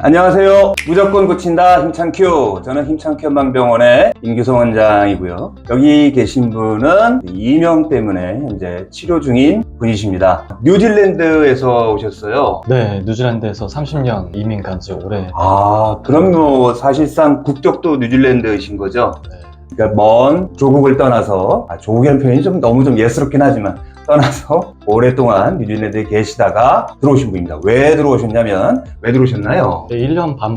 안녕하세요. 무조건 고친다 힘찬큐. 저는 힘찬큐 한방병원의 임규성 원장이고요. 여기 계신 분은 이명 때문에 현재 치료 중인 분이십니다. 뉴질랜드에서 오셨어요. 네, 뉴질랜드에서 30년 이민 간 지 오래. 그럼 뭐 사실상 국적도 뉴질랜드이신 거죠? 네. 그러니까 먼 조국을 떠나서, 조국이라는 표현이 너무 예스럽긴 하지만 떠나서 오랫동안 뉴질랜드에 계시다가 들어오신 분입니다. 왜 들어오셨냐면, 왜 들어오셨나요? 네, 1년 반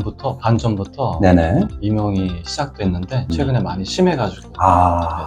전부터 네네. 이명이 시작됐는데 최근에 많이 심해가지고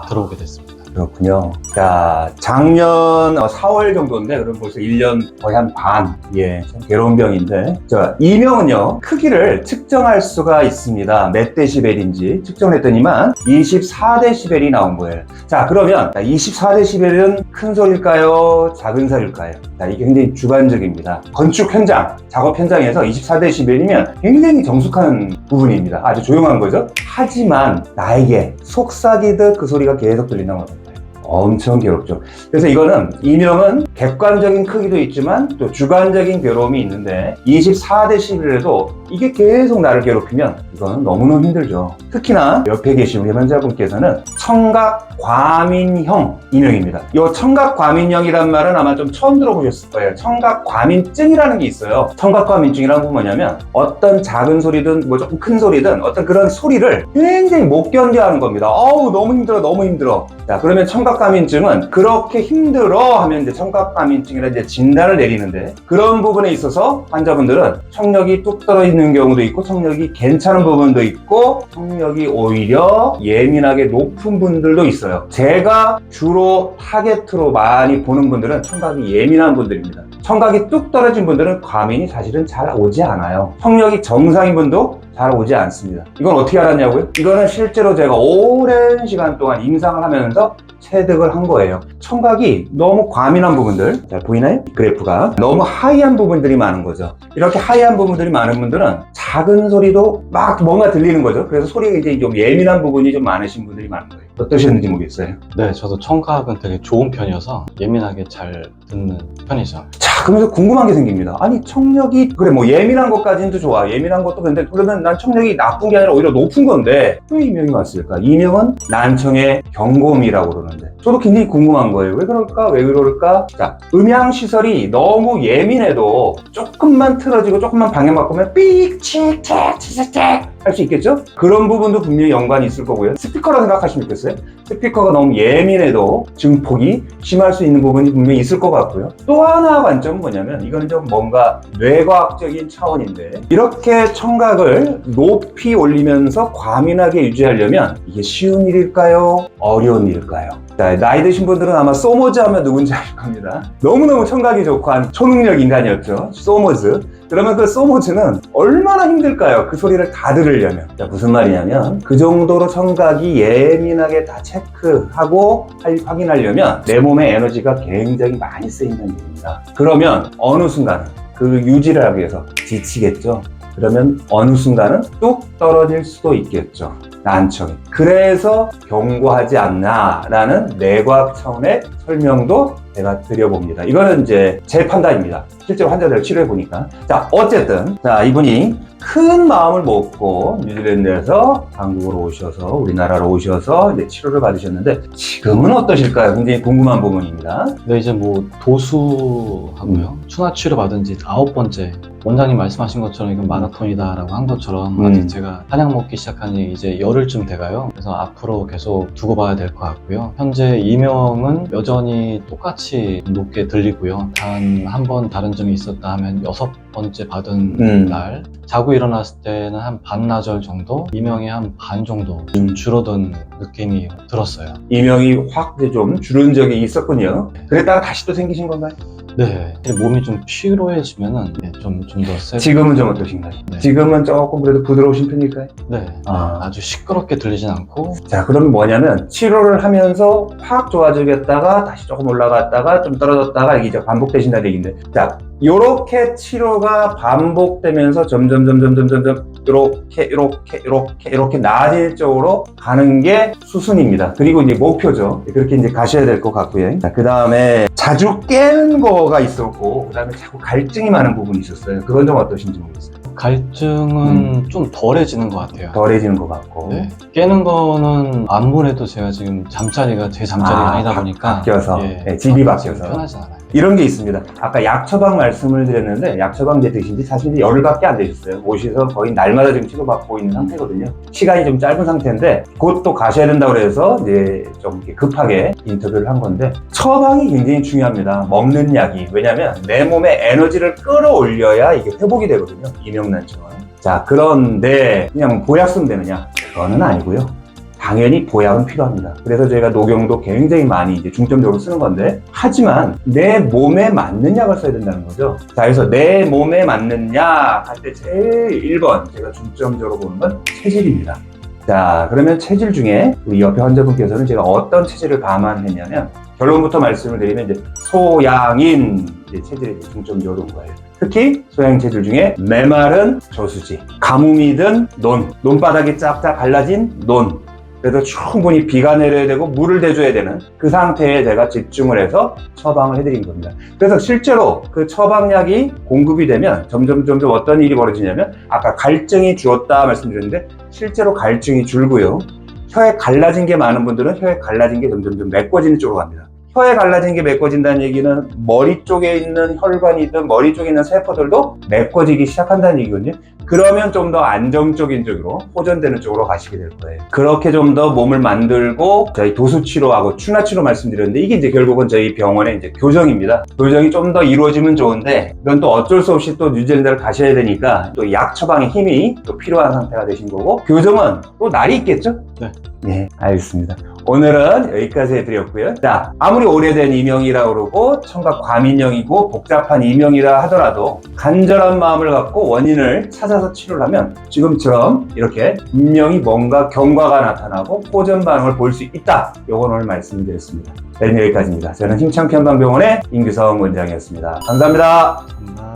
들어오게 됐습니다. 그렇군요. 자, 작년 4월 정도인데, 그럼 벌써 1년 거의 한 반. 참 괴로운 병인데. 자, 이명은요, 크기를 측정할 수가 있습니다. 몇 데시벨인지 측정을 했더니만 24데시벨이 나온 거예요. 자, 그러면 24데시벨은 큰 소리일까요? 작은 소리일까요? 자, 이게 굉장히 주관적입니다. 건축 현장, 작업 현장에서 24데시벨이면 굉장히 정숙한 부분입니다. 아주 조용한 거죠. 하지만 나에게 속삭이듯 그 소리가 계속 들린다고 합니다. 엄청 괴롭죠. 그래서 이거는 이명은 객관적인 크기도 있지만 또 주관적인 괴로움이 있는데 24데시벨에도 이게 계속 나를 괴롭히면 이거는 너무너무 힘들죠. 특히나 옆에 계신 우리 환자분께서는 청각과민형 이명입니다. 이 청각과민형이란 말은 아마 좀 처음 들어보셨을 거예요. 청각과민증이라는 게 있어요. 청각과민증이라는 건 뭐냐면 어떤 작은 소리든 뭐 조금 큰 소리든 어떤 그런 소리를 굉장히 못 견뎌하는 겁니다. 너무 힘들어, 너무 힘들어. 자, 그러면 청각과민증은 그렇게 힘들어 하면 이제 청각과민증이라 이제 진단을 내리는데, 그런 부분에 있어서 환자분들은 청력이 뚝 떨어지는 경우도 있고 청력이 괜찮은 부분도 있고 청력이 오히려 예민하게 높은 분들도 있어요. 제가 주로 타겟으로 많이 보는 분들은 청각이 예민한 분들입니다. 청각이 뚝 떨어진 분들은 과민이 사실은 잘 오지 않아요. 청력이 정상인 분도 잘 오지 않습니다. 이건 어떻게 알았냐고요? 이거는 실제로 제가 오랜 시간 동안 임상을 하면서 체득을 한 거예요. 청각이 너무 과민한 부분들, 자, 보이나요? 그래프가 너무 하이한 부분들이 많은 거죠. 이렇게 하이한 부분들이 많은 분들은 작은 소리도 막 뭔가 들리는 거죠. 그래서 소리가 이제 좀 예민한 부분이 좀 많으신 분들이 많은 거예요. 어떠셨는지 모르겠어요. 네, 저도 청각은 되게 좋은 편이어서 예민하게 잘 듣는 편이죠. 자, 그러면서 궁금한 게 생깁니다. 아니, 청력이, 그래, 뭐, 예민한 것까지는 좋아. 예민한 것도 그런데, 그러면 난 청력이 나쁜 게 아니라 오히려 높은 건데, 왜 이명이 왔을까? 이명은 난청의 경고음이라고 그러는데, 저도 굉장히 궁금한 거예요. 왜 그럴까? 왜 그럴까? 자, 음향시설이 너무 예민해도 조금만 틀어지고 조금만 방향 바꾸면 삑, 칙, 칙, 칙, 칙 할 수 있겠죠? 그런 부분도 분명히 연관이 있을 거고요. 스피커라 생각하시면 좋겠어요. 스피커가 너무 예민해도 증폭이 심할 수 있는 부분이 분명히 있을 것 같고요. 또 하나 관점은 뭐냐면, 이거는 좀 뭔가 뇌과학적인 차원인데, 이렇게 청각을 높이 올리면서 과민하게 유지하려면 이게 쉬운 일일까요? 어려운 일일까요? 자, 나이 드신 분들은 아마 소모즈 하면 누군지 알 겁니다. 너무너무 청각이 좋고 한 초능력 인간이었죠. 소모즈. 그러면 그 소모즈는 얼마나 힘들까요? 그 소리를 다 들으려면. 자, 무슨 말이냐면 그 정도로 청각이 예민하게 다 체크하고 확인하려면 내 몸의 에너지가 굉장히 많이 쓰인다는 얘기입니다. 그러면 어느 순간은 그 유지를 하기 위해서 지치겠죠. 그러면 어느 순간은 뚝 떨어질 수도 있겠죠. 난청이. 그래서 경고하지 않나라는 뇌과학 차원의 설명도 제가 드려봅니다. 이거는 이제 제 판단입니다. 실제로 환자들을 치료해 보니까. 자, 어쨌든 자, 이분이 큰 마음을 먹고 뉴질랜드에서 한국으로 오셔서 우리나라로 오셔서 이제 치료를 받으셨는데, 지금은 어떠실까요? 굉장히 궁금한 부분입니다. 네, 이제 뭐 도수하고요. 추나 치료 받은 지 9번째. 원장님 말씀하신 것처럼 이건 마라톤이다라고 한 것처럼 아직 제가 한약 먹기 시작한 지 이제 열흘쯤 돼가요. 그래서 앞으로 계속 두고 봐야 될 것 같고요. 현재 이명은 여전히 똑같이 높게 들리고요. 단 한 번 다른 점이 있었다 하면 6번째 받은 날, 자고 일어났을 때는 한 반나절 정도, 이명이 한 반 정도 좀 줄어든 느낌이 들었어요. 이명이 확 좀 줄은 적이 있었군요. 그랬다가 다시 또 생기신 건가요? 네, 몸이 좀 피로해지면은 좀 더 세고. 지금은 좀 어떠신가요? 네. 지금은 조금 그래도 부드러우신 편일까요? 네, 아주 시끄럽게 들리진 않고. 자, 그러면 뭐냐면 치료를 하면서 확 좋아지겠다가 다시 조금 올라갔다가 좀 떨어졌다가 이게 이제 반복되신다는 얘기인데, 자, 요렇게 치료가 반복되면서 점점 이렇게 나아질 쪽으로 가는 게 수순입니다. 그리고 이제 목표죠. 그렇게 이제 가셔야 될 것 같고요. 자, 그 다음에 자주 깨는 거가 있었고, 그 다음에 자꾸 갈증이 많은 부분이 있었어요. 그건 좀 어떠신지 모르겠어요. 갈증은 좀 덜해지는 것 같아요. 덜해지는 것 같고. 네. 깨는 거는 아무래도 제가 지금 잠자리가 제 잠자리가 아니다 보니까 바뀌어서. 네, 집이 바뀌어서. 편하지 않아요. 이런 게 있습니다. 아까 약 처방 말씀을 드렸는데 약 처방 이제 드신 지 사실 이제 열흘밖에 안 되셨어요. 오셔서 거의 날마다 지금 치료받고 있는 상태거든요. 시간이 좀 짧은 상태인데 곧 또 가셔야 된다고 그래서 이제 좀 이렇게 급하게 인터뷰를 한 건데 처방이 굉장히 중요합니다. 먹는 약이. 왜냐면 내 몸에 에너지를 끌어올려야 이게 회복이 되거든요. 이명난청은. 자, 그런데 그냥 보약 쓰면 되느냐? 그거는 아니고요. 당연히 보약은 필요합니다. 그래서 저희가 녹용도 굉장히 많이 이제 중점적으로 쓰는 건데, 하지만 내 몸에 맞는 약을 써야 된다는 거죠. 자, 그래서 내 몸에 맞는 약 할 때 제일 1번 제가 중점적으로 보는 건 체질입니다. 자, 그러면 체질 중에 우리 옆에 환자분께서는 제가 어떤 체질을 감안했냐면, 결론부터 말씀을 드리면 이제 소양인 이제 체질에 중점적으로 온 거예요. 특히 소양 체질 중에 메마른 저수지, 가뭄이든 논바닥이 쫙쫙 갈라진 논, 그래서 충분히 비가 내려야 되고 물을 대줘야 되는 그 상태에 제가 집중을 해서 처방을 해드린 겁니다. 그래서 실제로 그 처방약이 공급이 되면 점점 어떤 일이 벌어지냐면, 아까 갈증이 줄었다 말씀드렸는데 실제로 갈증이 줄고요. 혀에 갈라진 게 많은 분들은 혀에 갈라진 게 점점 메꿔지는 쪽으로 갑니다. 혀에 갈라진 게 메꿔진다는 얘기는 머리 쪽에 있는 혈관이든 머리 쪽에 있는 세포들도 메꿔지기 시작한다는 얘기거든요. 그러면 좀 더 안정적인 쪽으로 호전되는 쪽으로 가시게 될 거예요. 그렇게 좀 더 몸을 만들고 저희 도수치료하고 추나치료 말씀드렸는데, 이게 이제 결국은 저희 병원의 이제 교정입니다. 교정이 좀 더 이루어지면 좋은데 이건 또 어쩔 수 없이 또 뉴질랜드를 가셔야 되니까 또 약 처방의 힘이 또 필요한 상태가 되신 거고, 교정은 또 날이 있겠죠? 네, 알겠습니다. 오늘은 여기까지 해드렸고요. 자, 아무리 오래된 이명이라 그러고 청각 과민형이고 복잡한 이명이라 하더라도 간절한 마음을 갖고 원인을 찾아서 치료를 하면 지금처럼 이렇게 분명히 뭔가 경과가 나타나고 호전 반응을 볼 수 있다. 요건 오늘 말씀드렸습니다. 네, 여기까지입니다. 저는 힘창 편방병원의 임규성 원장이었습니다. 감사합니다. 감사합니다.